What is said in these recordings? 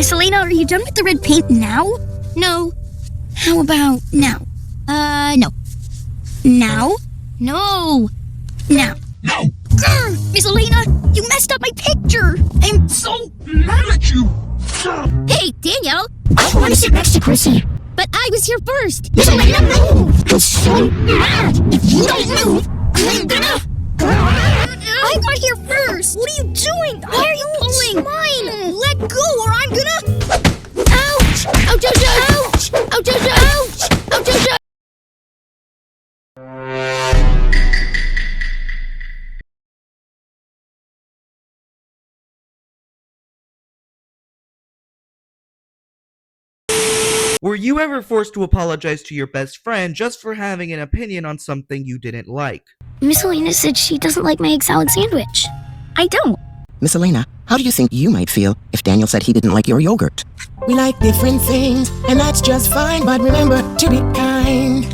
Miss Elena, are you done with the red paint now? No. How about now? No. Now? No. Now. No! Grr! Miss Elena, you messed up my picture! I'm So mad at you! Hey, Daniel! I want to sit next to Chrissy. But I was here first! Miss Elena, move! I'm so mad! If you don't move, I'm gonna... I got here first! What are you doing? Why are you pulling? Mine! Let go or I'm gonna... Ouch! Ouch! Ouch! Ouch! Ouch! Ouch! Ouch! Ouch! Ouch! Ouch! Were you ever forced to apologize to your best friend just for having an opinion on something you didn't like? Miss Elena said she doesn't like my egg salad sandwich. I don't. Miss Elena, how do you think you might feel if Daniel said he didn't like your yogurt? We like different things, and that's just fine, but remember to be kind.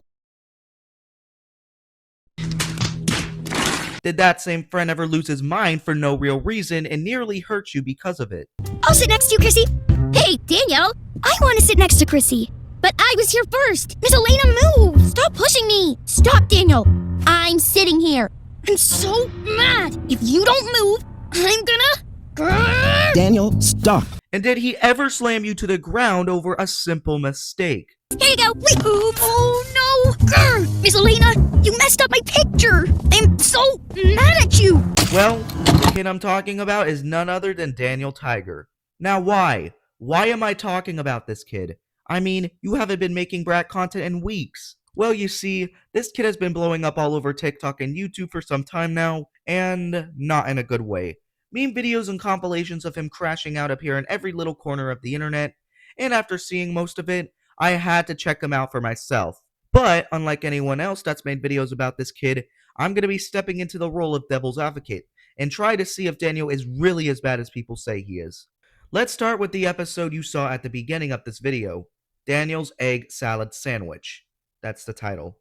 Did that same friend ever lose his mind for no real reason and nearly hurt you because of it? I'll sit next to you, Chrissy. Hey, Daniel! I want to sit next to Chrissy. But I was here first. Miss Elena, move! Stop pushing me! Stop, Daniel! I'm sitting here. I'm so mad! If you don't move, I'm gonna... Grrr! Daniel, stop. And did he ever slam you to the ground over a simple mistake? Here you go! Wait! Oops! Oh, no! Grrr! Miss Elena, you messed up my picture! I'm so mad at you! Well, the kid I'm talking about is none other than Daniel Tiger. Now why? Why am I talking about this kid? I mean, you haven't been making brat content in weeks. Well, you see, this kid has been blowing up all over TikTok and YouTube for some time now, and not in a good way. Meme videos and compilations of him crashing out appear in every little corner of the internet, and after seeing most of it, I had to check him out for myself. But, unlike anyone else that's made videos about this kid, I'm going to be stepping into the role of devil's advocate, and try to see if Daniel is really as bad as people say he is. Let's start with the episode you saw at the beginning of this video, Daniel's Egg Salad Sandwich. That's the title.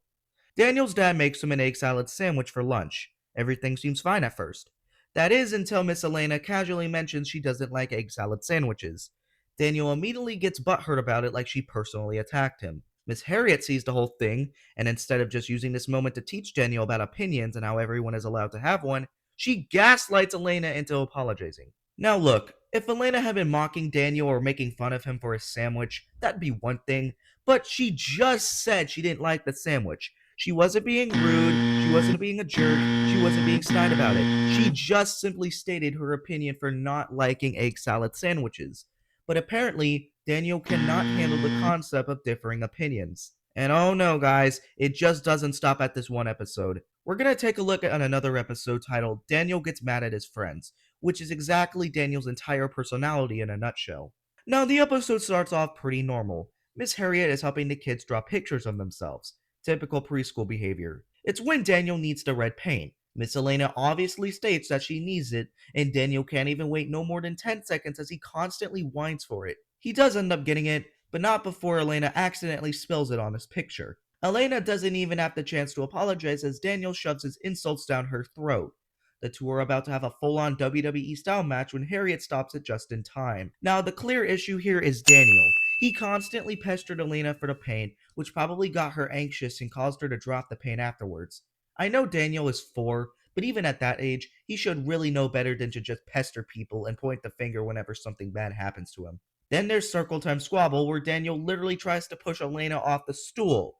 Daniel's dad makes him an egg salad sandwich for lunch. Everything seems fine at first. That is until Miss Elena casually mentions she doesn't like egg salad sandwiches. Daniel immediately gets butthurt about it like she personally attacked him. Miss Harriet sees the whole thing, and instead of just using this moment to teach Daniel about opinions and how everyone is allowed to have one, she gaslights Elena into apologizing. Now look, if Elena had been mocking Daniel or making fun of him for his sandwich, that'd be one thing, but she just said she didn't like the sandwich. She wasn't being rude, she wasn't being a jerk, she wasn't being snide about it. She just simply stated her opinion for not liking egg salad sandwiches. But apparently, Daniel cannot handle the concept of differing opinions. And oh no guys, it just doesn't stop at this one episode. We're gonna take a look at another episode titled Daniel Gets Mad at His Friends, which is exactly Daniel's entire personality in a nutshell. Now the episode starts off pretty normal. Miss Harriet is helping the kids draw pictures of themselves. Typical preschool behavior. It's when Daniel needs the red paint. Miss Elena obviously states that she needs it, and Daniel can't even wait no more than 10 seconds as he constantly whines for it. He does end up getting it, but not before Elena accidentally spills it on his picture. Elena doesn't even have the chance to apologize as Daniel shoves his insults down her throat. The two are about to have a full-on WWE style match when Harriet stops it just in time. Now, the clear issue here is Daniel. He constantly pestered Elena for the paint, which probably got her anxious and caused her to drop the paint afterwards. I know Daniel is 4, but even at that age, he should really know better than to just pester people and point the finger whenever something bad happens to him. Then there's Circle Time Squabble, where Daniel literally tries to push Elena off the stool.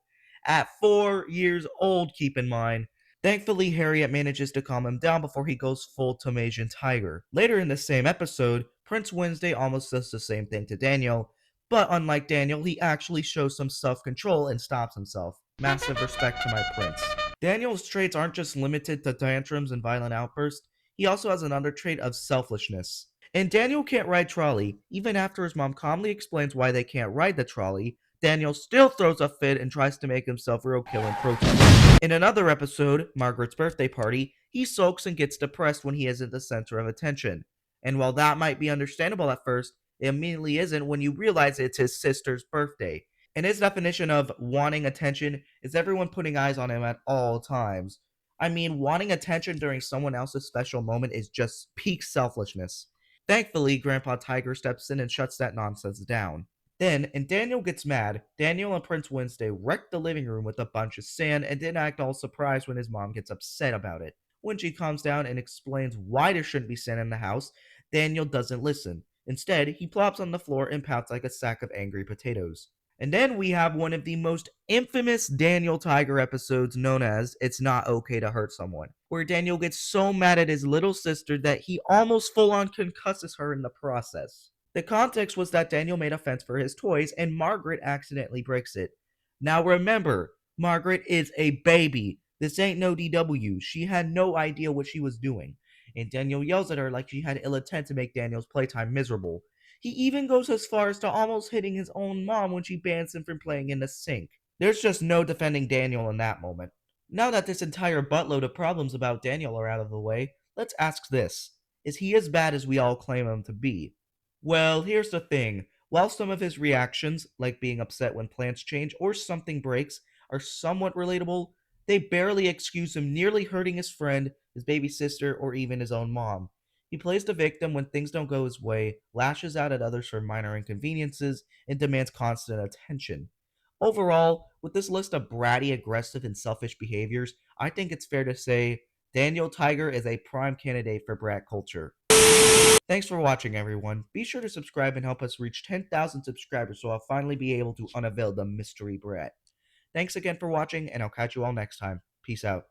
At 4 years old, keep in mind. Thankfully, Harriet manages to calm him down before he goes full Tomasian Tiger. Later in the same episode, Prince Wednesday almost does the same thing to Daniel, but unlike Daniel, he actually shows some self-control and stops himself. Massive respect to my prince. Daniel's traits aren't just limited to tantrums and violent outbursts, he also has another trait of selfishness. And Daniel can't ride trolley. Even after his mom calmly explains why they can't ride the trolley, Daniel still throws a fit and tries to make himself roadkill in protest. In another episode, Margaret's birthday party, he sulks and gets depressed when he isn't the center of attention. And while that might be understandable at first, it immediately isn't when you realize it's his sister's birthday. And his definition of wanting attention is everyone putting eyes on him at all times. I mean, wanting attention during someone else's special moment is just peak selfishness. Thankfully, Grandpa Tiger steps in and shuts that nonsense down. Then, and Daniel gets mad, Daniel and Prince Wednesday wreck the living room with a bunch of sand and then act all surprised when his mom gets upset about it. When she calms down and explains why there shouldn't be sand in the house, Daniel doesn't listen. Instead, he plops on the floor and pouts like a sack of angry potatoes. And then we have one of the most infamous Daniel Tiger episodes known as It's Not Okay to Hurt Someone, where Daniel gets so mad at his little sister that he almost full on concusses her in the process. The context was that Daniel made a fence for his toys and Margaret accidentally breaks it. Now remember, Margaret is a baby. This ain't no DW. She had no idea what she was doing. And Daniel yells at her like she had ill intent to make Daniel's playtime miserable. He even goes as far as to almost hitting his own mom when she bans him from playing in the sink. There's just no defending Daniel in that moment. Now that this entire buttload of problems about Daniel are out of the way, let's ask this. Is he as bad as we all claim him to be? Well, here's the thing. While some of his reactions, like being upset when plans change or something breaks, are somewhat relatable, they barely excuse him nearly hurting his friend, his baby sister, or even his own mom. He plays the victim when things don't go his way, lashes out at others for minor inconveniences, and demands constant attention. Overall, with this list of bratty, aggressive, and selfish behaviors, I think it's fair to say Daniel Tiger is a prime candidate for brat culture. Thanks for watching, everyone. Be sure to subscribe and help us reach 10,000 subscribers so I'll finally be able to unveil the mystery brat. Thanks again for watching, and I'll catch you all next time. Peace out.